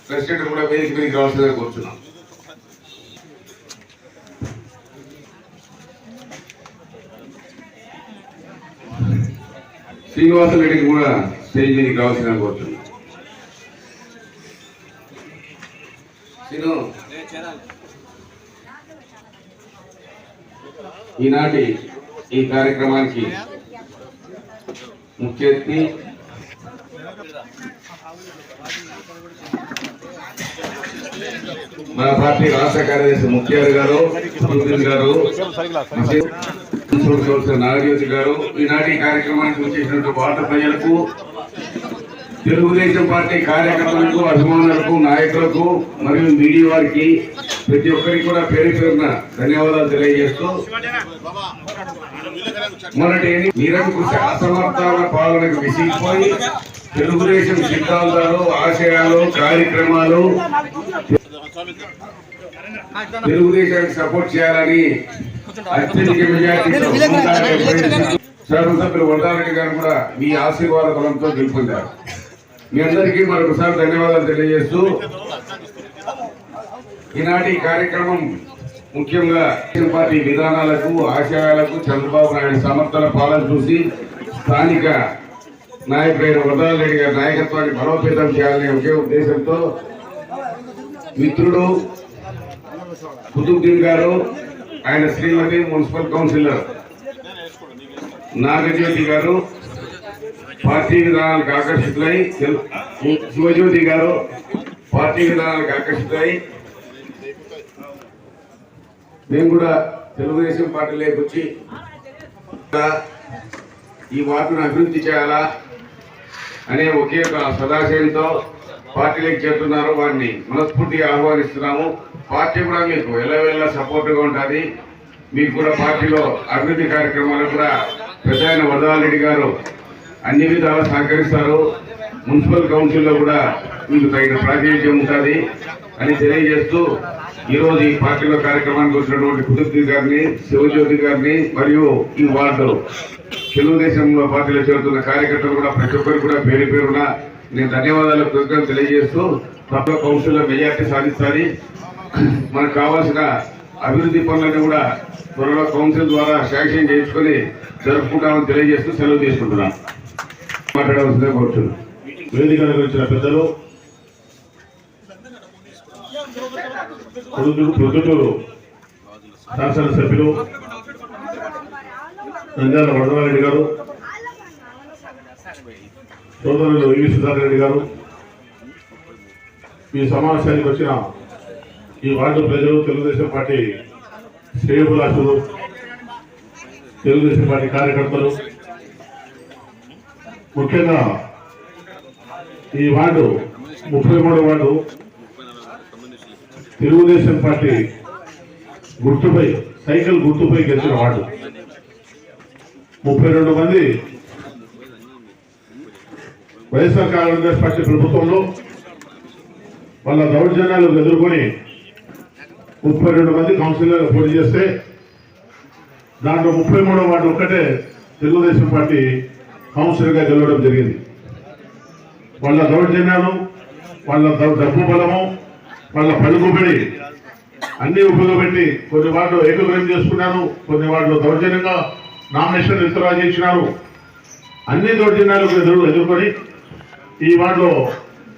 President కూడా వేదిక మీదకి రావాల్సిందిగా కోరుతున్నాం. శ్రీనివాసరెడ్డికి కూడా స్టేజ్ మీదకి రావాల్సిందిగా కోరుతున్నాం. ఈనాటి ఈ కార్యక్రమానికి ముఖ్య అతిథి మన పార్టీ రాష్ట్ర కార్యదర్శి ముఖ్యార్ గారు, నాగజ్యోతి గారు, ఈనాటి కార్యక్రమానికి వచ్చేసినటువంటి వార్డు ప్రజలకు, తెలుగుదేశం పార్టీ కార్యకర్తలకు, అభిమానులకు, నాయకులకు మరియు మీడియా వారికి ప్రతి ఒక్కరికి కూడా పేరు పేరున ధన్యవాదాలు తెలియజేస్తూ, మొన్నటి నిరంకుశ అసమర్థాల పాలనకు విసిగిపోయి తెలుగుదేశం సిద్ధాంతాలు, ఆశయాలు, కార్యక్రమాలు తెలుగుదేశానికి సపోర్ట్ చేయాలని అత్యధిక మెజార్టీతో శాసనసభ్యులు వరదారెడ్డి గారు కూడా మీ ఆశీర్వాద బలంతో గెలుపొందారు. మీ అందరికీ మరొకసారి ధన్యవాదాలు తెలియజేస్తూ, ఈనాటి కార్యక్రమం ముఖ్యంగా పార్టీ విధానాలకు, ఆశయాలకు, చంద్రబాబు నాయుడు సమర్థన పాలన చూసి స్థానిక నాయకుడైన వరదారెడ్డి గారి నాయకత్వాన్ని బలోపేతం చేయాలనే ఒకే ఉద్దేశంతో మిత్రుడు కుతుబుద్దీన్ గారు, ఆయన శ్రీమతి మున్సిపల్ కౌన్సిలర్ నాగజ్యోతి గారు పార్టీ విధానాలకు ఆకర్షితులై, శివజ్యోతి గారు పార్టీ విధానాలకు ఆకర్షితులై మేము కూడా తెలుగుదేశం పార్టీలోకి వచ్చి ఈ వార్డును అభివృద్ధి చేయాలా అనే ఒకే ఒక సదాశయంతో పార్టీలోకి చేరుతున్నారు. వారిని మనస్ఫూర్తిగా ఆహ్వానిస్తున్నాము. పార్టీ కూడా మీకు ఎల్లవేళ సపోర్ట్గా ఉంటుంది. మీకు కూడా పార్టీలో అభివృద్ధి కార్యక్రమాలు కూడా పెద్ద ఆయన వరదారెడ్డి గారు అన్ని విధాలా సహకరిస్తారు. మున్సిపల్ కౌన్సిల్లో కూడా మీకు తగిన ప్రాతినిధ్యం ఉంటుంది అని తెలియజేస్తూ, ఈరోజు ఈ పార్టీలో కార్యక్రమానికి వచ్చినటువంటి కుతుబుద్దీన్ గారిని, శివజ్యోతి గారిని మరియు ఈ వార్డు తెలుగుదేశంలో పార్టీలో చేరుతున్న కార్యకర్తలు కూడా ప్రతి ఒక్కరికి కూడా పేరు పేరున నేను ధన్యవాదాలు కృతజ్ఞతలు తెలియజేస్తూ, తప్ప కౌన్సిల్లో మెజార్టీ సాధిస్తారని, మనకు కావాల్సిన అభివృద్ధి పనులను కూడా త్వరలో కౌన్సిల్ ద్వారా శాంక్షన్ చేయించుకొని జరుపుకుంటామని తెలియజేస్తూ సెలవు తీసుకుంటున్నాను. మాట్లాడవలసిందే కోరుతున్నాను. వేదికలకు వచ్చిన పెద్దలు, ప్రొద్దుటూరు శాసనసభ్యులు నంద్యాల వరదారెడ్డి గారు, సోదరులు వి సుధాకర్ గారు, ఈ సమావేశానికి వచ్చిన ఈ వార్డు ప్రజలు, తెలుగుదేశం పార్టీ శ్రేయోభిలాషులు, తెలుగుదేశం పార్టీ కార్యకర్తలు, ముఖ్యంగా ఈ వార్డు 33వ వార్డు తెలుగుదేశం పార్టీ గుర్తుపై, సైకిల్ గుర్తుపై గెలిచిన వార్డు. 32 మంది వైఎస్ఆర్ కాంగ్రెస్ పార్టీ ప్రభుత్వంలో వాళ్ళ దౌర్జన్యాలు ఎదుర్కొని 32 మంది కౌన్సిలర్లు పోటీ చేస్తే దాంట్లో 33వ వార్డు ఒక్కటే తెలుగుదేశం పార్టీ కౌన్సిలర్గా గెలవడం జరిగింది. వాళ్ళ దౌర్జన్యాలు, వాళ్ళ డబ్బు బలము, వాళ్ళ పలుకుబడి అన్ని ఉపయోగపెట్టి కొన్ని వార్డు ఏకగ్రహం చేసుకున్నారు, కొన్ని వార్డులు దౌర్జన్యంగా నామినేషన్ విత్డ్రా చేసినారు. అన్ని దౌర్జన్యాలకు ఎదుర్కొని ఈ వార్డులో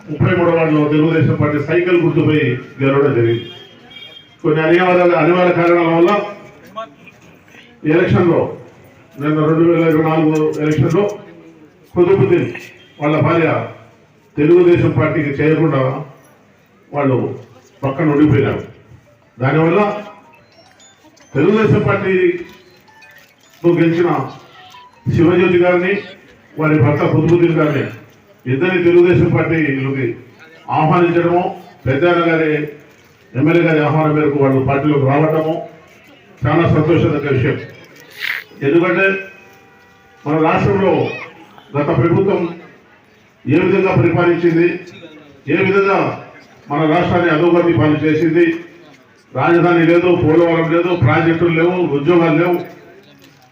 33వ వార్డులో తెలుగుదేశం పార్టీ సైకిల్ గుర్తుపై గెలవడం జరిగింది. కొన్ని అనివార్య కారణాల వల్ల ఎలక్షన్లో నిన్న 2024 ఎలక్షన్లో కుతుబుద్దీన్ వాళ్ళ భార్య తెలుగుదేశం పార్టీకి చేయకుండా వాళ్ళు పక్కన ఉండిపోయినారు. దానివల్ల తెలుగుదేశం పార్టీతో గెలిచిన శివజ్యోతి గారిని, వారి భర్త కుతుబుద్దీన్ గారిని ఇద్దరిని తెలుగుదేశం పార్టీలోకి ఆహ్వానించడము, పెద్దాయన గారి ఎమ్మెల్యే గారి ఆహ్వానం మేరకు వాళ్ళు పార్టీలోకి రావటము చాలా సంతోషదగ్గ విషయం. ఎందుకంటే మన రాష్ట్రంలో గత ప్రభుత్వం ఏ విధంగా పరిపాలించింది, ఏ విధంగా మన రాష్ట్రాన్ని అధోగతి పాలు చేసింది, రాజధాని లేదు, పోలవరం లేదు, ప్రాజెక్టులు లేవు, ఉద్యోగాలు లేవు,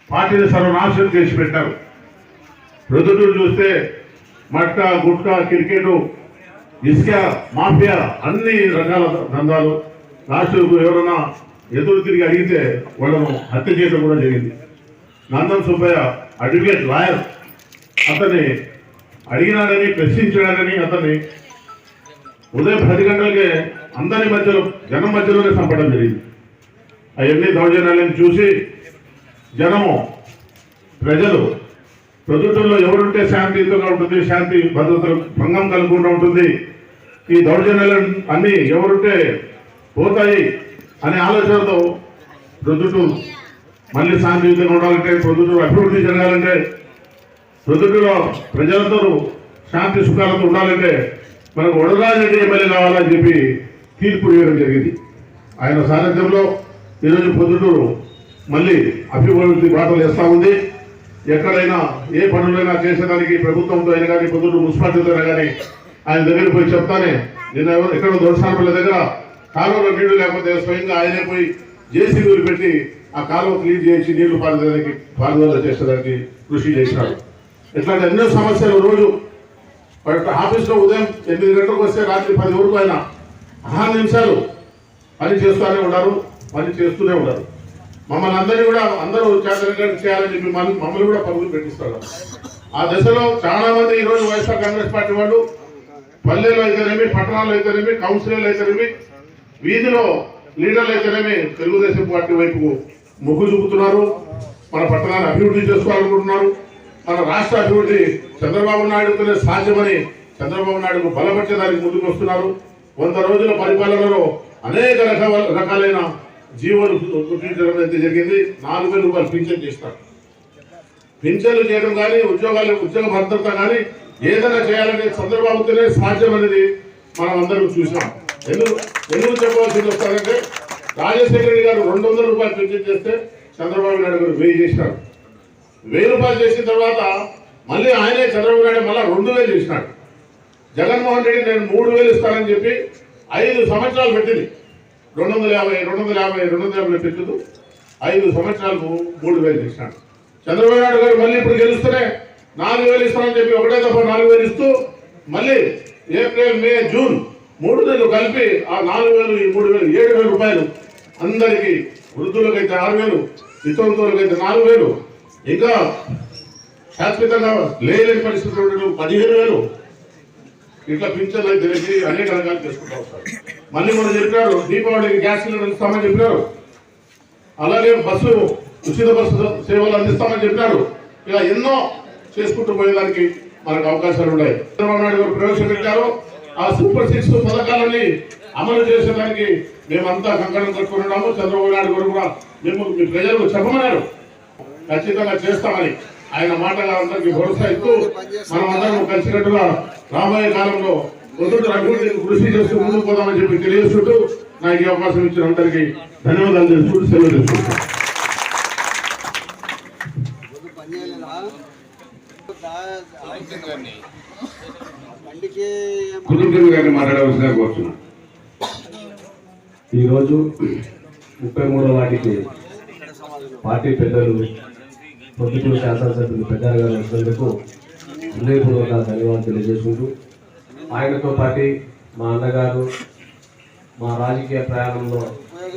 పార్టీని సర్వనాశనం చేసి పెట్టారు. ప్రొద్దుటూరు చూస్తే మట్కా గుట్కా క్రికెట్ ఇసుక మాఫియా అన్ని రకాల దందాలు. లాస్ట్కు ఎవరైనా ఎదురు తిరిగి అడిగితే వాళ్ళను హత్య చేయడం కూడా జరిగింది. నందం సుబ్బయ్య అడ్వకేట్ లాయర్, అతన్ని అడిగినాడని ప్రశ్నించాడని అతన్ని ఉదయం 10 గంటలకే అందరి మధ్యలో జనం మధ్యలోనే చంపడం జరిగింది. అవన్నీ దౌర్జన్యాలను చూసి జనము ప్రజలు ప్రొద్దుటూరులో ఎవరుంటే శాంతియుతంగా ఉంటుంది, శాంతి భద్రతలు భంగం కలుగుకుండా ఉంటుంది, ఈ దౌర్జన్యాలు అన్నీ ఎవరుంటే పోతాయి అనే ఆలోచనతో ప్రొద్దుటూరు మళ్ళీ శాంతియుతంగా ఉండాలంటే, ప్రొద్దుటూరు అభివృద్ధి జరగాలంటే, ప్రొద్దుటూరులో ప్రజలతో శాంతి సుఖాలతో ఉండాలంటే మనకు వడరాజరెడ్డి ఎమ్మెల్యే కావాలని చెప్పి తీర్పు ఇవ్వడం జరిగింది. ఆయన సారథ్యంలో ఈరోజు ప్రొద్దుటూరు మళ్ళీ అభివృద్ధి బాటలు వేస్తూ ఉంది. ఎక్కడైనా ఏ పనులైనా చేసేదానికి ప్రభుత్వంతో అయినా కానీ, ప్రొద్దుటూరు మున్సిపాలిటీతో అయినా కానీ ఆయన దగ్గరికి పోయి చెప్తానే, నిన్న ఎక్కడో దొరసానపల్లి దగ్గర కాలువలో నీళ్లు లేకపోతే స్వయంగా ఆయనే పోయి జేసీబీలు పెట్టి ఆ కాలువ క్లీన్ చేసి నీళ్లు పారుదల చేసేదానికి కృషి చేసినాడు. ఇట్లాంటి ఎన్నో సమస్యలు రోజు ఆఫీస్లో ఉదయం 8 గంటలకు వస్తే రాత్రి 10 వరకు ఆయన 6 నిమిషాలు పని చేస్తూనే ఉన్నారు, పని చేస్తూనే ఉన్నారు. మమ్మల్ని అందరినీ కూడా అందరూ చేయాలని చెప్పి మమ్మల్ని కూడా పరుగులు పెట్టిస్తారు. ఆ దశలో చాలా మంది ఈరోజు వైఎస్ఆర్ కాంగ్రెస్ పార్టీ వాళ్ళు పల్లెల్లో అయితేనేమి, పట్టణాల్లో అయితేనేమి, కౌన్సిలర్లు అయితేనేమి, వీధిలో లీడర్లు అయితేనేమి తెలుగుదేశం పార్టీ వైపు మొగ్గు చూపుతున్నారు. మన పట్టణాన్ని అభివృద్ధి చేసుకోవాలనుకుంటున్నారు. మన రాష్ట్ర అభివృద్ధి చంద్రబాబు నాయుడుతోనే సాధ్యమని చంద్రబాబు నాయుడుకు బలపరిచేదానికి ముందుకు వస్తున్నారు. 100 రోజుల పరిపాలనలో అనేక రకాలైన జీవోలు గుర్తించడం అయితే జరిగింది. 4,000 రూపాయలు పింఛన్ చేస్తారు. పింఛన్లు చేయడం కానీ, ఉద్యోగ భద్రత కానీ ఏదైనా చేయాలంటే చంద్రబాబుతోనే సాధ్యం అనేది మనం అందరం చూసాం. ఎందుకు చెప్పవలసింది వస్తారంటే, రాజశేఖర రెడ్డి గారు 200 రూపాయలు పింఛన్ చేస్తే చంద్రబాబు నాయుడు గారు 1000 చేసినాడు. 1000 రూపాయలు చేసిన తర్వాత మళ్ళీ ఆయనే చంద్రబాబు నాయుడు మళ్ళీ 2000 చేసినాడు. జగన్మోహన్ రెడ్డి నేను 3000 ఇస్తానని చెప్పి 5 సంవత్సరాలు పెట్టింది. 250 పెట్టుతూ 5 సంవత్సరాలకు 3000 చేసినాడు. చంద్రబాబు నాయుడు గారు మళ్ళీ ఇప్పుడు గెలుస్తూనే 4000 ఇస్తానని చెప్పి ఒకటే తప్ప 4000 ఇస్తూ మళ్ళీ ఏప్రిల్, మే, జూన్ 3 నెలలు కలిపి ఆ 4000 ఈ 3000 7,000 రూపాయలు అందరికీ, వృద్ధులకైతే 6,000, వితంతువులకైతే 4,000, ఇంకా శాశ్వతంగా లేని పరిస్థితులు 15,000 ఇట్లా పింఛన్లు అయితే తెలిసి అనేక రకాలు చేసుకుంటూ వస్తారు. మళ్ళీ మనం చెప్పినారు దీపావళికి గ్యాస్ సిలిండర్ ఇస్తామని చెప్పినారు. అలాగే ఉచిత బస్సు సేవలు అందిస్తామని చెప్పినారు. ఇలా ఎన్నో చేసుకుంటూ పోయేదానికి మనకు అవకాశాలు ఉన్నాయి. చంద్రబాబు నాయుడు గారు ప్రవేశపెట్టారు. ఆ సూపర్ 6 పథకాలని అమలు చేసేదానికి మేమంతా కంకణం కట్టుకున్నాము. చంద్రబాబు నాయుడు గారు కూడా మేము మీ ప్రజలకు చెప్పమన్నారు, ఖచ్చితంగా చేస్తామని ఆయన మాటగా అందరికీ భరోసా ఇస్తూ మనం అందరం కలిసినట్టుగా రాబోయే కాలంలో ప్రొద్దుటూరు అభివృద్ధికి కృషి చేస్తూ ముందుకు పోదామని చెప్పి తెలియజేస్తూ నాకు ఈ అవకాశం ఇచ్చిన అందరికీ ధన్యవాదాలు తెలుసుకుంటూ సెలవు తీసుకుంటాను. మాట్లాడవలసిన కోరుతున్నాను. ఈరోజు 33వ వార్డుకి పార్టీ పెద్దలు, ప్రొద్దుటూరు శాసనసభ్యులు పెద్దలు గారు వచ్చినందుకు హృదయపూర్వక ధన్యవాదాలు తెలియజేసుకుంటూ, ఆయనతో పాటు మా అన్నగారు, మా రాజకీయ ప్రయాణంలో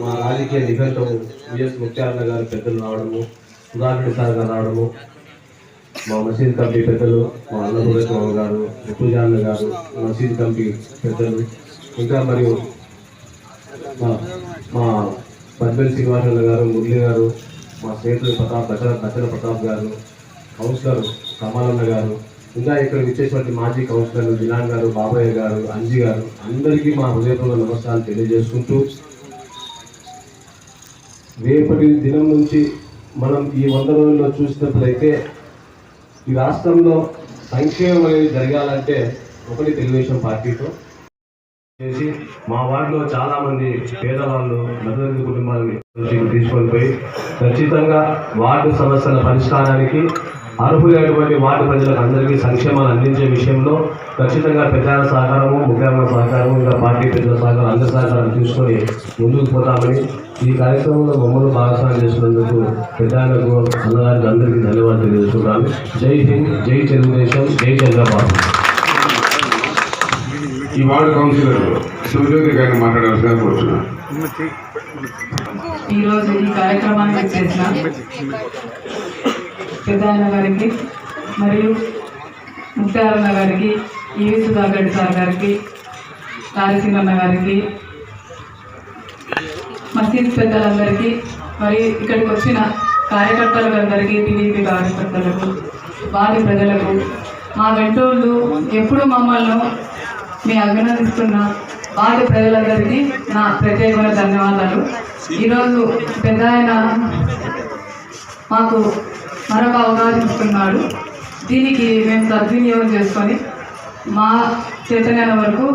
మా రాజకీయ నిఘంటువు విఎస్ ముత్యాలన్న గారు పెద్దలు రావడము, సుధాకర్ సార్ గారు రావడము, మా మసీద్ కమిటీ పెద్దలు, మా అన్నపూర్ణ గారు, ఋతుజాన్న గారు, మసీద్ కమిటీ పెద్దలు, ఇంకా మరియు మా పద్మల్ శ్రీనివాసరావు గారు, మురళి గారు, మా స్నేహితులు బచ్చల ప్రతాప్ గారు, కౌన్సిలర్ కమాలన్న గారు, ఇంకా ఇక్కడ విచ్చేసినటువంటి మాజీ కౌన్సిలర్లు జిలాన్ గారు, బాబయ్య గారు, అంజీ గారు, అందరికీ మా హృదయపూర్వక నమస్కారాలు తెలియజేసుకుంటూ, రేపటి దినం నుంచి మనం ఈ 100 రోజుల్లో చూసినట్లయితే ఈ రాష్ట్రంలో సంక్షేమం అనేది జరగాలంటే ఒకటి తెలుగుదేశం పార్టీతో చేసి, మా వార్డులో చాలా మంది పేదవాళ్ళు మధ్యతరగతి కుటుంబాలని తీసుకొని పోయి ఖచ్చితంగా వార్డు సమస్యల పరిష్కారానికి అర్హులైనటువంటి వార్డు ప్రజలకు అందరికీ సంక్షేమాలు అందించే విషయంలో ఖచ్చితంగా పెద్దల సహకారము, ముఖ్యమైన సహకారము, ఇంకా పార్టీ పెద్దల సహకారం, అందరి సహకారం తీసుకొని ముందుకు పోతామని ఈ కార్యక్రమంలో మమ్మల్ని భాగస్వామ్యం చేసినందుకు పెద్దలకు, అన్నగారికి అందరికీ ధన్యవాదాలు తెలియజేస్తున్నాను. జై హింద్, జై తెలుగుదేశం, జై చంద్రబాబు. ఈ వార్డు కౌన్సిలర్ శివజ్యోతి గారిని మాట్లాడాల్సిన కోరుతున్నాను. ఈరోజు ఈ కార్యక్రమానికి చేసిన పెద్దన్న గారికి మరియు ముత్యాలన్న గారికి, ఈవి సుధాకర్ సార్ గారికి, రాజసింగన్న గారికి, మసీద్ పెద్దలందరికీ, మరి ఇక్కడికి వచ్చిన కార్యకర్తలందరికీ, టీడీపీ కార్యకర్తలకు, వారి ప్రజలకు, మా వెంటూళ్ళు ఎప్పుడూ మమ్మల్ని మేము అభినందిస్తున్న వారి ప్రజలందరికీ నా ప్రత్యేకమైన ధన్యవాదాలు. ఈరోజు పెద్ద ఆయన మాకు మరొక అవకాశం ఇస్తున్నాడు. దీనికి మేము సద్వినియోగం చేసుకొని మా చేతనైన వరకు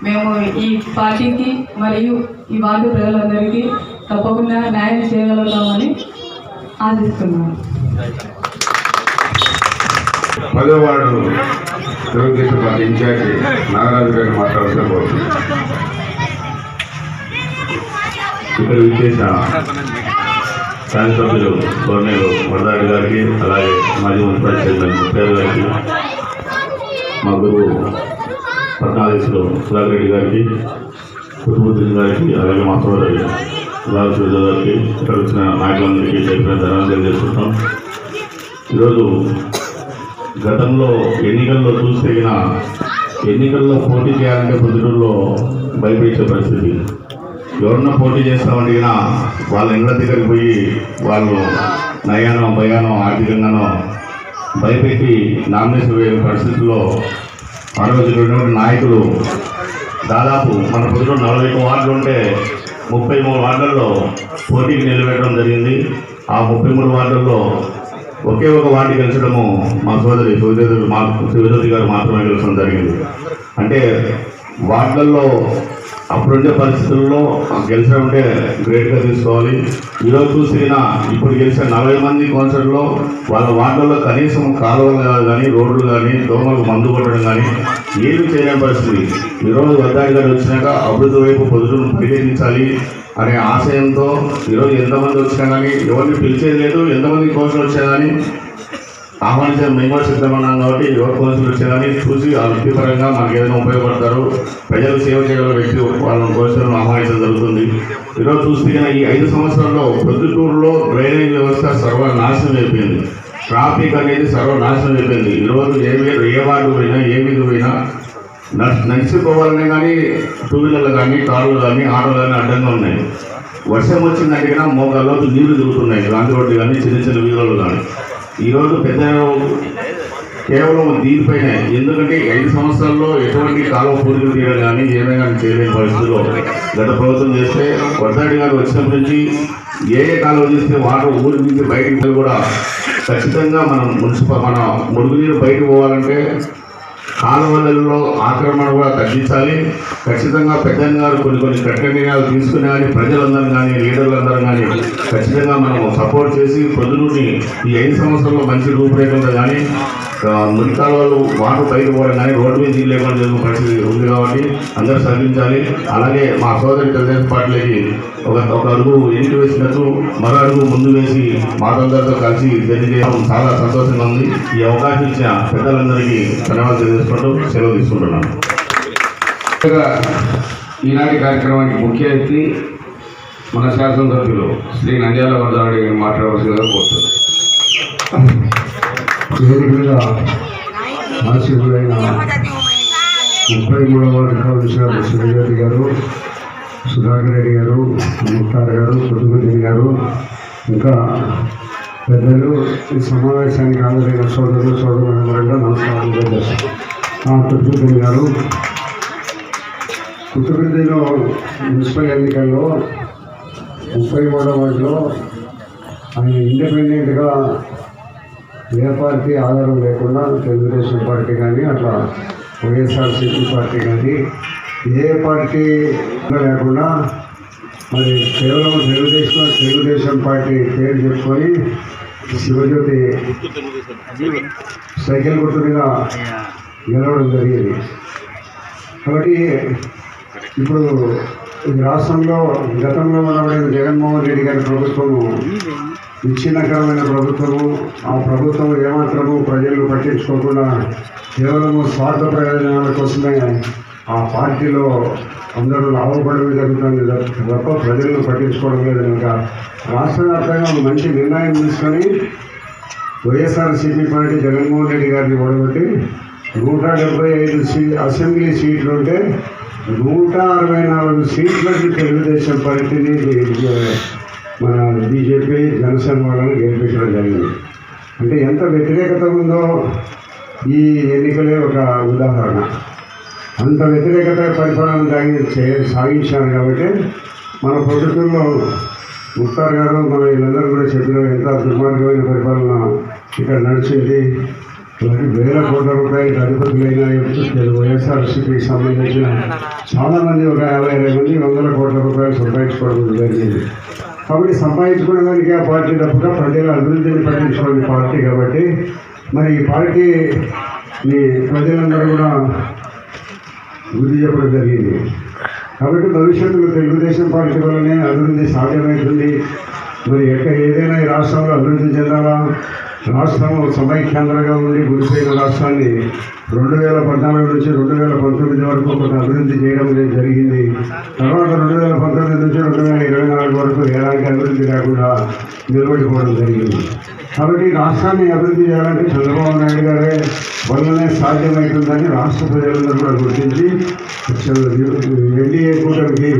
మేము ఈ పార్టీకి మరియు ఈ వార్డు ప్రజలందరికీ తప్పకుండా న్యాయం చేయగలుగుతామని ఆశిస్తున్నాను. 10వ ward Telugu Desam party incharge Nagaraju గారిని మాట్లాడాల్సిన కోరుతున్నాను. ఇక్కడ విచ్చేసిన శాసనసభ్యులు గవర్నర్ వరదాడి గారికి, అలాగే మాజీ మున్సిపల్ చైర్మన్ ముత్యాలు గారికి, మా గురువు పట్నాధీశులు సుధాకర్ రెడ్డి గారికి, కుటుంబుద్దీన్ గారికి, అలాగే మా సోదరి గులాబీ సుజా గారికి, ఇక్కడ వచ్చిన నాయకులందరికీ చెప్పిన ధన్యవాదాలు తెలియజేస్తున్నాం. ఈరోజు గతంలో ఎన్నికల్లో చూస్తే ఎన్నికల్లో పోటీ చేయాలంటే పొద్దుటూరులో భయపెట్టే పరిస్థితి. ఎవరన్నా పోటీ చేస్తామంటే వాళ్ళ ఇళ్ళ దగ్గరికి పోయి వాళ్ళు నయానో భయానో ఆర్థికంగానో భయపెట్టి నామినేషన్ వేయని పరిస్థితుల్లో ఆ రోజు ఉన్నటువంటి నాయకులు దాదాపు మన పొద్దుటూరు 41 వార్డులు ఉంటే 33 వార్డుల్లో పోటీకి నిలబెట్టడం జరిగింది. ఆ 33 వార్డుల్లో ఒకే ఒక వార్డు గెలిచడము మా సోదరి శివజ్యోతి గారు మాత్రమే గెలిచడం జరిగింది. అంటే వార్డులలో అప్పుడుండే పరిస్థితుల్లో గెలిచడం అంటే గ్రేట్గా తీసుకోవాలి. ఈరోజు చూసినా ఇప్పుడు గెలిచిన 40 మంది కౌన్సిలర్లో వాళ్ళ వార్డుల్లో కనీసం కాలువలు కానీ రోడ్లు కానీ దోమలకు మందు కొట్టడం కానీ ఏమీ చేయలేని పరిస్థితి. ఈరోజు వద్దాడి గారు వచ్చినాక అభివృద్ధి వైపు పొద్దుటూరు పరిగెత్తించాలి అనే ఆశయంతో ఈరోజు ఎంతమంది వచ్చినా కానీ ఎవరిని పిలిచేది లేదు, ఎంతమంది కౌన్సిలర్ వచ్చినా కానీ ఆహ్వానించిన మేము కూడా సిద్ధమన్నాం కాబట్టి ఎవరు కౌన్సిలర్ వచ్చా కానీ చూసి ఆ వృత్తిపరంగా మనకు ఏదైనా ఉపయోగపడతారు, ప్రజలు సేవ చేయగల వ్యక్తి వాళ్ళని కౌన్సిలర్ను ఆహ్వానించడం జరుగుతుంది. ఈరోజు చూస్తే ఈ 5 సంవత్సరాల్లో పొద్దుటూరులో డ్రైనేజ్ వ్యవస్థ సర్వనాశనం అయిపోయింది. ట్రాఫిక్ అనేది సర్వనాశనం అయిపోయింది. ఈరోజు ఏ వార్డు పోయినా ఏ వీధి పోయినా నడిచిపోవాలనే కానీ టూ వీలర్లు కానీ కార్లు కానీ ఆటోలు కానీ అడ్డంగా ఉన్నాయి. వర్షం వచ్చిందంటే మోకాల్లో నీళ్లు తిరుగుతున్నాయి, గాంధీ రోడ్డు కానీ చిన్న చిన్న వీధులు కానీ. ఈరోజు పెద్ద కేవలం దీనిపైన, ఎందుకంటే 5 సంవత్సరాల్లో ఎటువంటి కాలువ పూర్తిగా తీయడం కానీ ఏమైనా చేయలేని పరిస్థితుల్లో గత ప్రభుత్వం చేస్తే వరదాడి గారు వచ్చినప్పటి నుంచి ఏ కాలువ చేస్తే వాటర్ ఊరి నుంచి బయటికి కూడా ఖచ్చితంగా మన మురుగునీరు బయటకు పోవాలంటే కాలువలలో ఆక్రమణ కూడా తగ్గించాలి. ఖచ్చితంగా పెద్దన్న గారు కొన్ని కఠిన నిర్ణయాలు తీసుకుని కానీ ప్రజలందరూ కానీ లీడర్లందరూ కానీ ఖచ్చితంగా మనం సపోర్ట్ చేసి పొద్దుటూరుని ఈ 5 సంవత్సరాల్లో మంచి రూపురేఖలు కానీ ముడి కాలువలు వాటర్ బయట పోవడం కానీ రోడ్డు మీద నీళ్ళు లేకుండా చేసిన పరిస్థితి ఉంది కాబట్టి అందరూ సహకరించాలి. అలాగే మా సోదరి తెలుగుదేశం పార్టీలకి ఒక అడుగు వెనక్కి వేసినట్టు మరో అడుగు ముందు వేసి మాతందరితో కలిసి జర్నీ చేయడం చాలా సంతోషంగా ఉంది. ఈ అవకాశం ఇచ్చిన పెద్దలందరికీ ధన్యవాదాలు తెలియజేసుకుంటూ సెలవు తీసుకుంటున్నాను. ఈనాటి కార్యక్రమానికి ముఖ్య అతిథి మన శాసనసభ్యులు శ్రీ నంద్యాల వరదాడి గారిని మాట్లాడవలసిందిగా కోరుతున్నాను. వేదికగా ఆశీర్వులైన 33వ వార్డు కౌన్సిలర్ శివజ్యోతి గారు, సుధాకర్ రెడ్డి గారు, ముక్తార్ గారు, కుటుంబుద్దీన్ గారు, ఇంకా పెద్దలు, ఈ సమావేశానికి హాజరైన సోదరులందరూ నమస్కారం తెలియజేస్తాను. కుటుంబుద్దీన్ గారు, కుటుంబుద్దీన్ మున్సిపల్ ఎన్నికల్లో 33వ వార్డులో ఆయన ఇండిపెండెంట్గా ఏ పార్టీ ఆధారం లేకుండా తెలుగుదేశం పార్టీ కానీ అట్లా వైఎస్ఆర్సీపీ పార్టీ కానీ ఏ పార్టీ లేకుండా మరి కేవలం తెలుగుదేశం పార్టీ పేరు చెప్పుకొని శివజ్యోతి సైకిల్ గుర్తు మీద గెలవడం జరిగింది. కాబట్టి ఇప్పుడు ఈ రాష్ట్రంలో గతంలో ఉన్నటువంటి జగన్మోహన్ రెడ్డి గారి ప్రభుత్వము విచ్ఛిన్నకరమైన ప్రభుత్వము. ఆ ప్రభుత్వం ఏమాత్రము ప్రజలను పట్టించుకోకుండా కేవలము స్వార్థ ప్రయోజనాల కోసమే ఆ పార్టీలో అందరూ లాభపడమే జరుగుతుంది తప్ప ప్రజలను పట్టించుకోవడం లేదు కనుక రాష్ట్ర వ్యాప్తంగా ఒక మంచి నిర్ణయం తీసుకొని వైఎస్ఆర్సీపీ పార్టీ జగన్మోహన్ రెడ్డి గారిని ఓడగొట్టి 175 అసెంబ్లీ సీట్లు ఉంటే 164 సీట్లకి తెలుగుదేశం పార్టీని మన బీజేపీ జనసేన వాళ్ళని గెలిపించడం జరిగింది. అంటే ఎంత వ్యతిరేకత ఉందో ఈ ఎన్నికలే ఒక ఉదాహరణ. అంత వ్యతిరేకత పరిపాలన సాగించారు కాబట్టి మన ప్రభుత్వంలో ముఖ్తార్ గారు మన వీళ్ళందరూ కూడా చెప్పిన ఎంత దుర్మార్గమైన పరిపాలన ఇక్కడ నడిచింది. వేల కోట్ల రూపాయలకు అధిపతులైన వైఎస్ఆర్సీపీకి సంబంధించిన చాలామంది ఒక 50-60 మంది 100 కోట్ల రూపాయలు సంపాదించుకోవడం జరిగింది. కాబట్టి సంపాదించుకునే దానికి ఆ పార్టీ తప్పగా ప్రజల అభివృద్ధిని పట్టించుకునే పార్టీ కాబట్టి మరి ఈ పార్టీని ప్రజలందరూ కూడా బుద్ధి చెప్పడం జరిగింది. కాబట్టి భవిష్యత్తులో తెలుగుదేశం పార్టీ వల్లనే అభివృద్ధి సాధ్యమవుతుంది. మరి ఏదైనా ఈ రాష్ట్రంలో అభివృద్ధి చెందాలా, రాష్ట్రం సమైక్యాంధ్రంగా ఉండి గురిపోయిన రాష్ట్రాన్ని 2014 నుంచి 2019 వరకు కొంత అభివృద్ధి చేయడం అనేది జరిగింది. తర్వాత 2019 నుంచి 2024 వరకు ఎలాంటి అభివృద్ధి లేకుండా నిలబడిపోవడం జరిగింది. కాబట్టి రాష్ట్రాన్ని అభివృద్ధి చేయాలంటే చంద్రబాబు నాయుడు గారే వల్లనే సాధ్యమవుతుందని రాష్ట్ర ప్రజలందరూ కూడా గుర్తించి ఎన్డీఏ కూటమికి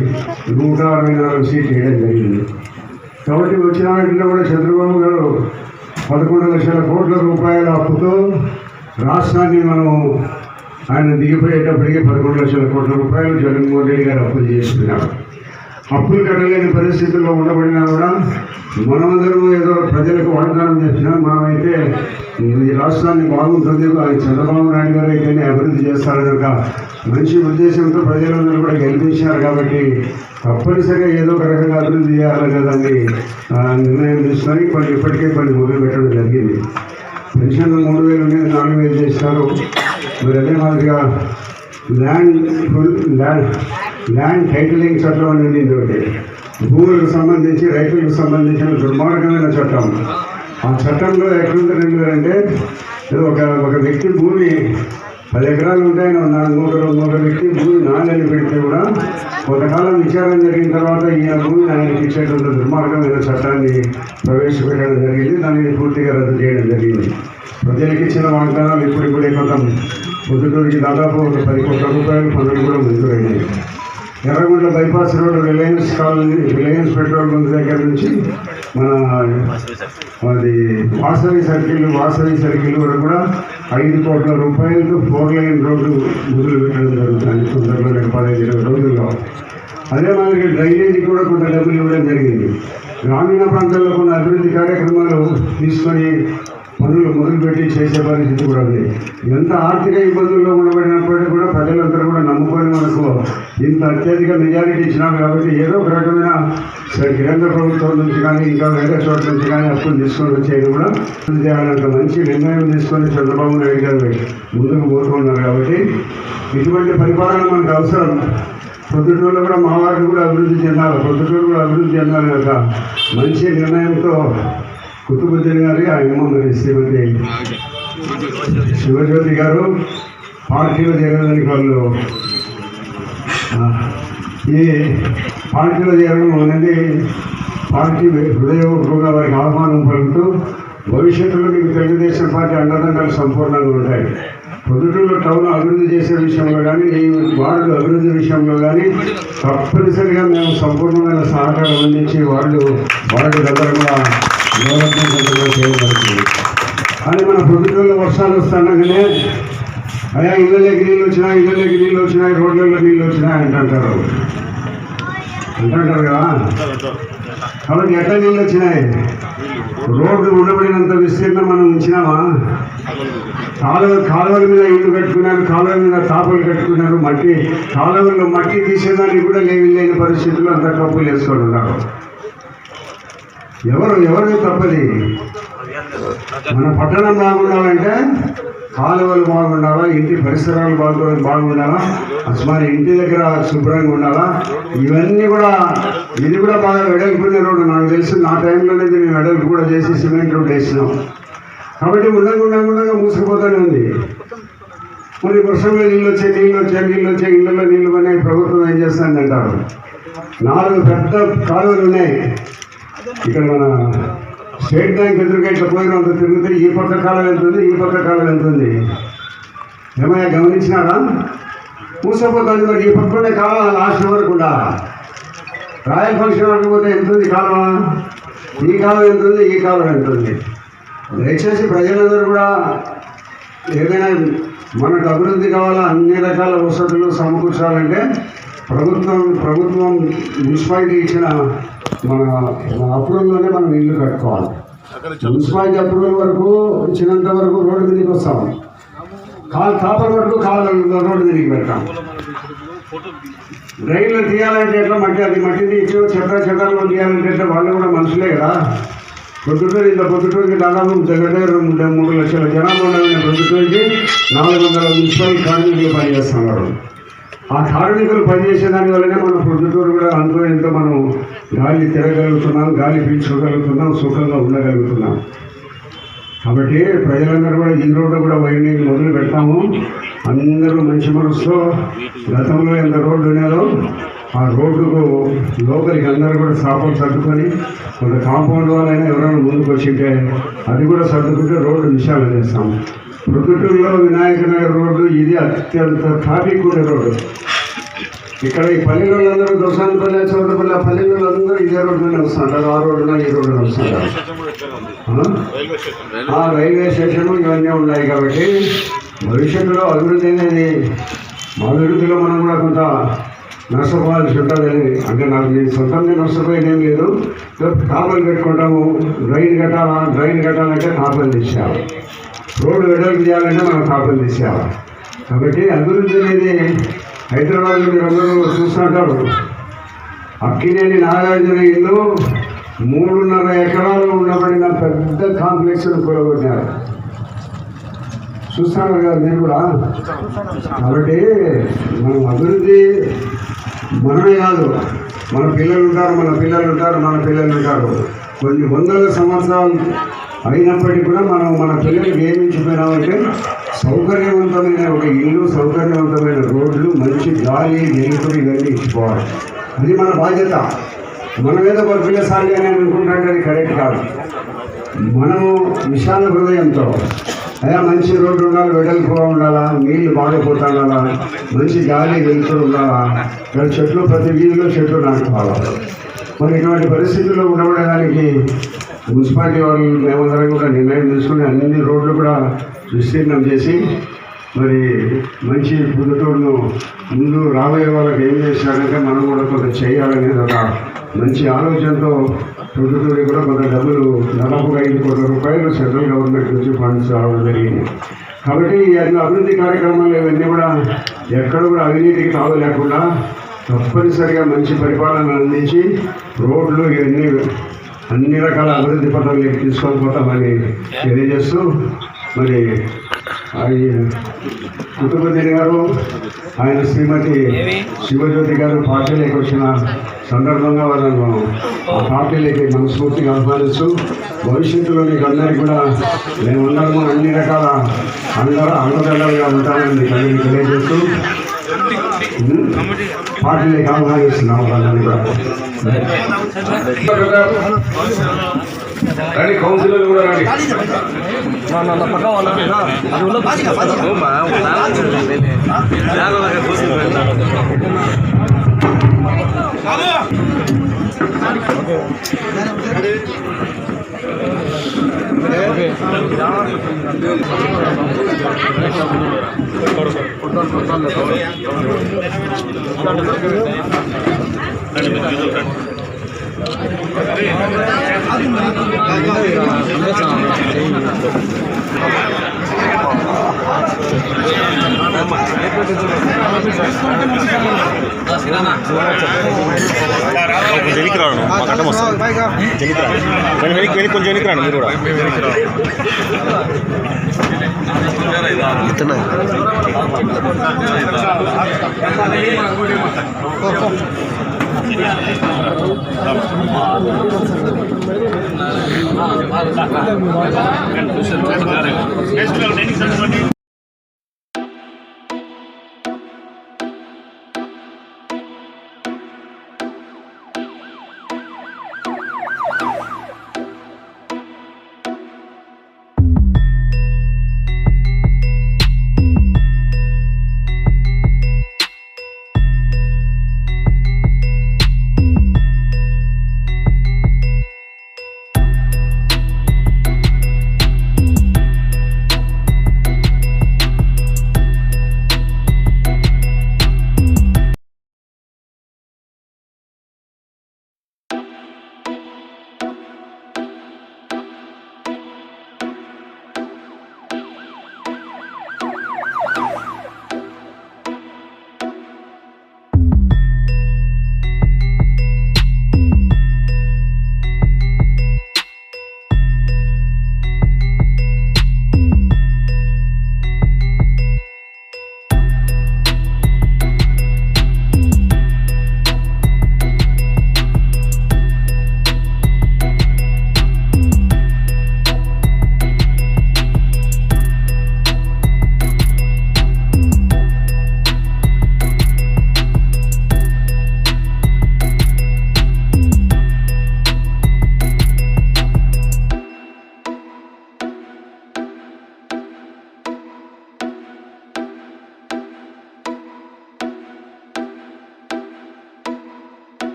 164 సీట్లు వేయడం జరిగింది. కాబట్టి వచ్చిన వాటిలో కూడా చంద్రబాబు గారు 11 లక్షల కోట్ల రూపాయల అప్పుతో రాష్ట్రాన్ని మనం ఆయన దిగిపోయేటప్పటికీ 11 లక్షల కోట్ల రూపాయలు జగన్మోహన్ రెడ్డి గారు అప్పులు చేస్తున్నారు. అప్పులు కట్టలేని పరిస్థితుల్లో ఉండబడినా కూడా మనమందరం ఏదో ప్రజలకు వాగ్దానం చేసినా మనమైతే ఈ రాష్ట్రాన్ని బాగుంటుంది, చంద్రబాబు నాయుడు గారు అయితేనే అభివృద్ధి చేస్తారని ఒక మంచి ఉద్దేశంతో ప్రజలందరూ కూడా గెలిపించారు. కాబట్టి తప్పనిసరిగా ఏదో ఒక రకంగా అభివృద్ధి చేయాలనే దాన్ని నిర్ణయం తీసుకొని ఇప్పటికే కొన్ని మొదలు పెట్టడం జరిగింది. పెన్షన్లు 3000 అనేది 4000 చేస్తారు. మరి అదే మాదిరిగా ల్యాండ్ టైటిలింగ్ చట్టం అనేది ఒకటి భూములకు సంబంధించి రైతులకు సంబంధించిన దుర్మార్గమైన చట్టం. ఆ చట్టంలో ఎట్లుంటుందంటే ఒక వ్యక్తి భూమి 10 ఎకరాలు ఉంటాయి, ఒక వ్యక్తి భూమి నాణ్యని పెడితే కూడా కొంతకాలం విచారణ జరిగిన తర్వాత ఈ భూమిని ఆయనకి ఇచ్చేటువంటి దుర్మార్గమైన చట్టాన్ని ప్రవేశపెట్టడం జరిగింది. దానిని పూర్తిగా రద్దు చేయడం జరిగింది. ప్రజలకు ఇచ్చిన వాగ్దానాలు ఇప్పుడిప్పుడే కొంత పొద్దుటూరికి దాదాపు 10 కోట్ల రూపాయలు పనులు కూడా మంజూరైనాయి. Erragunta bypass road Reliance colony, Reliance petrol bunk దగ్గర నుంచి అది వాసవి సర్కిల్ వరకు కూడా 5 కోట్ల రూపాయలతో 4 లైన్ రోడ్డు మొదలు పెట్టడం జరుగుతుంది తొందరలో 15-20 రోజుల్లో. అదే మాదిరి డ్రైనేజీ కూడా కొంత డబ్బులు ఇవ్వడం జరిగింది. గ్రామీణ ప్రాంతాల్లో కొన్ని అభివృద్ధి కార్యక్రమాలు తీసుకొని పనులు మొదలుపెట్టి చేసే పరిస్థితి కూడా ఉంది. ఎంత ఆర్థిక ఇబ్బందుల్లో ఉండబడినప్పటికీ కూడా ప్రజలందరూ కూడా నమ్ముకొని మనకు ఇంత అత్యధిక మెజారిటీ ఇచ్చినాం కాబట్టి ఏదో ఒక రకమైన కేంద్ర ప్రభుత్వం నుంచి కానీ ఇంకా వేరే చోట్ల నుంచి కానీ అప్పులు తీసుకొని వచ్చేది కూడా చేయాలంటే మంచి నిర్ణయం తీసుకొని చంద్రబాబు నాయుడు గారు ముందుకు పోతున్నారు. కాబట్టి ఇటువంటి పరిపాలన మనకు అవసరం. పొద్దుటూరులో కూడా మా వారికి కూడా అభివృద్ధి చెందాలి, పొద్దుటూరు కూడా అభివృద్ధి చెందాలి కనుక మంచి నిర్ణయంతో కుతుబుద్దీన్ గారి ఆయన మరి శ్రీమతి శివజ్యోతి గారు పార్టీలో చేరడానికి వాళ్ళు ఈ పార్టీలో చేరడం అనేది పార్టీ హృదయపూర్వకంగా వారికి ఆహ్వానం పలుకుతూ భవిష్యత్తులో మీకు తెలుగుదేశం పార్టీ అండదండలు సంపూర్ణంగా ఉంటాయి. పొద్దుటూరులో టౌన్ అభివృద్ధి చేసే విషయంలో కానీ ఈ వార్డు అభివృద్ధి విషయంలో కానీ తప్పనిసరిగా మేము సంపూర్ణమైన సహకారం అందించి వార్డు దగ్గర కూడా డెవలప్మెంట్ చేయబడుతుంది. కానీ మన పొద్దుటూరులో వర్షాలు వస్తుండగానే అయ్యా ఇళ్ళలోకి నీళ్ళు వచ్చినాయి, రోడ్లలో నీళ్ళు వచ్చినాయి అంటుంటారు కదా. కాబట్టి ఎట్లా నీళ్ళు వచ్చినాయి? రోడ్డు ఉండబడినంత విస్తీర్ణం మనం ఉంచినామా? కాలువల మీద ఇల్లు కట్టుకున్నారు, కాలువల మీద తాపలు కట్టుకున్నారు, కాలువల్లో మట్టి తీసేదానికి కూడా లేని పరిస్థితుల్లో అంత కప్పులు వేసుకొని ఉన్నారు. ఎవరు తప్పది? మన పట్టణం బాగుండాలంటే కాలువలు బాగుండాలా, ఇంటి పరిసరాలు బాగుండాలా, అసలు ఇంటి దగ్గర శుభ్రంగా ఉండాలా. ఇవన్నీ కూడా ఇది కూడా బాగా వెడల్పునే రోడ్డు. నాకు తెలిసి నా టైంలోనే మేము వెడల్పు కూడా చేసి సిమెంట్ రోడ్డు వేసినాం. కాబట్టి ఉండగా మూసుకుపోతూనే ఉంది. కొన్ని వర్షంలో నీళ్ళు వచ్చాయి ఇళ్ళలో నీళ్ళు పడినాయి, ప్రభుత్వం ఏం చేస్తుందంటారు. 4 పెద్ద కాలువలు ఉన్నాయి. ఇక్కడ మన స్టేట్ బ్యాంక్ ఎదురుగా ఇట్లా పోయినంత తిరిగితే ఈ పక్క కాలం వెళ్తుంది, ఈ పక్క కాలం వెళ్తుంది. ఏమైనా గమనించినారా? మూసపోతుంది. మరి ఈ పక్కనే కాలం లాస్ట్ వరకు కూడా రాయల్ ఫంక్షన్ వరకు పోతే ఎంతుంది కాలం, ఈ కాలం ఎంతుంది, ఈ కాలం ఎంతుంది. దయచేసి ప్రజలందరూ కూడా ఏదైనా మనకు అభివృద్ధి కావాలా, అన్ని రకాల వసతులు సమకూర్చాలంటే ప్రభుత్వం మున్సిపాలిటీ ఇచ్చిన మన అప్రూవల్లోనే మనం ఇల్లు కట్టుకోవాలి. మున్సిపాలిటీ అప్రూవల్ వరకు ఇచ్చినంత వరకు రోడ్డు మీదకి వస్తాం, కాపల వరకు రోడ్డు మీదకి పెడతాం. డ్రైన్లు తీయాలంటే ఎట్లా మట్టి తీసి చెట్టాలు తీయాలంటే ఎట్లా, వాళ్ళు కూడా మనుషులే కదా. పొద్దుటూరుకి దాదాపు దగ్గర 3 లక్షల జనాభా ఉన్న పొద్దుటూరుకి 400 మున్సిపల్ కార్మికులు పనిచేస్తున్నారు. ఆ కార్మికులు పనిచేసే దాని వల్లనే మన పొద్దుటూరు కూడా ఎంతో మనం గాలి తిరగలుగుతున్నాం, గాలి పీల్చుకోగలుగుతున్నాం, సుఖంగా ఉండగలుగుతున్నాం. కాబట్టి ప్రజలందరూ కూడా ఈ రోడ్డు కూడా వైండింగ్ మొదలు పెడతాము. అందరూ మంచి మనసుతో గతంలో ఎంత రోడ్డు ఉన్నదో ఆ రోడ్డుకు లోపలికి అందరూ కూడా సాపలు సర్దుకొని కొంత కాంపౌండ్ వాళ్ళైనా ఎవరైనా ముందుకు వచ్చింటే అది కూడా సర్దుకుంటే రోడ్డు విశాలం చేస్తాం. ప్రొద్దుటూరులో వినాయక నగర్ రోడ్డు ఇది అత్యంత ట్రాఫిక్ ఉండే రోడ్డు. ఇక్కడ ఈ పల్లెలందరూ దోసానిపల్లె, చోటపల్లె పల్లెలందరూ ఇదే రోడ్డునే వస్తుంటారు. ఆ రోడ్డున ఈ రోడ్డున వస్తుంటారు. రైల్వే స్టేషన్ ఇవన్నీ ఉన్నాయి. కాబట్టి భవిష్యత్తులో అభివృద్ధి అనేది మా అభివృద్ధిలో మనం కూడా కొంత నష్టపోవాల్సి ఉంటుందని, అంటే నాకు నేను సొంతంగా నష్టపోయేదేం లేదు. కాపలు పెట్టుకుంటాము, డ్రైన్ కట్టాలంటే కాపలు తీసేయాలి, రోడ్డు వెడల్పు చేయాలంటే మనం కాపలు తీసేయాలి. కాబట్టి అభివృద్ధి అనేది హైదరాబాద్లో మీరు అందరూ చూస్తుంటారు. అక్కినేని నాగార్జున ఇల్లు 3.5 ఎకరాలు ఉండబడిన పెద్ద కాంప్లెక్స్ను కూలగొట్టారు. చూస్తున్నారు కదా మీరు కూడా. కాబట్టి మనం అభివృద్ధి మనమే కాదు, మన పిల్లలు ఉంటారు. కొన్ని 100 సంవత్సరాలు అయినప్పటికీ కూడా మనం మన పిల్లలకి ఏమి ఇచ్చిపోయినామంటే సౌకర్యవంతమైన ఒక ఇల్లు, సౌకర్యవంతమైన రోడ్లు, మంచి గాలి, వెలుతురు ఇవన్నీ ఇచ్చిపోవాలి. అది మన బాధ్యత. మన మీద పిల్లసాలి అని అనుకుంటుంటే అది కరెక్ట్ కాదు. మనము విశాల హృదయంతో మంచి రోడ్డు ఉండాలి, వెడల్పుగా ఉండాలా, నీళ్లు బాగపోతా ఉండాలా, మంచి గాలి వెలుతురు ఉండాలా, ఇక్కడ చెట్లు ప్రతి వీధిలో చెట్లు నాటుకోవాలి. మరి ఇటువంటి పరిస్థితుల్లో ఉండబడడానికి మున్సిపాలిటీ వాళ్ళు మేమందరం కూడా నిర్ణయం తీసుకుని అన్ని రోడ్లు కూడా విస్తీర్ణం చేసి మరి మంచి పొద్దుటూరును ముందు రాబోయే వాళ్ళకి ఏం చేశారంటే మనం కూడా కొంత చేయాలనేది ఒక మంచి ఆలోచనతో పొద్దుటూరికి కూడా కొంత డబ్బులు దాదాపుగా 5 కోట్ల రూపాయలు సెంట్రల్ గవర్నమెంట్ నుంచి ఫండ్స్ రావడం జరిగింది. కాబట్టి ఈ అభివృద్ధి కార్యక్రమాలు ఇవన్నీ కూడా ఎక్కడ కూడా అవినీతికి తావు లేకుండా తప్పనిసరిగా మంచి పరిపాలన అందించి రోడ్లు ఇవన్నీ అన్ని రకాల అభివృద్ధి పథకాలు తీసుకొని పోతామని తెలియజేస్తూ మరి కుతుబుద్దీన్ గారు ఆయన శ్రీమతి శివజ్యోతి గారు పార్టీలోకి వచ్చిన సందర్భంగా వాళ్ళను ఆ పార్టీలోకి మనస్ఫూర్తిగా ఆహ్వానిస్తూ భవిష్యత్తులో మీకు అందరికీ కూడా మేముండము అన్ని రకాల అండదండలుగా ఉంటామని అందరికీ తెలియజేస్తూ పార్టీలోకి ఆహ్వానిస్తున్నాం వాళ్ళని కూడా. రండి, కౌన్సిలర్లు కూడా రండి. వెనక్కి రాను మాకు అడ్డం వస్తుంది. వెనక్కి కొంచెం వెనక్కి రాను మీరు కూడా. నెక్స్ట్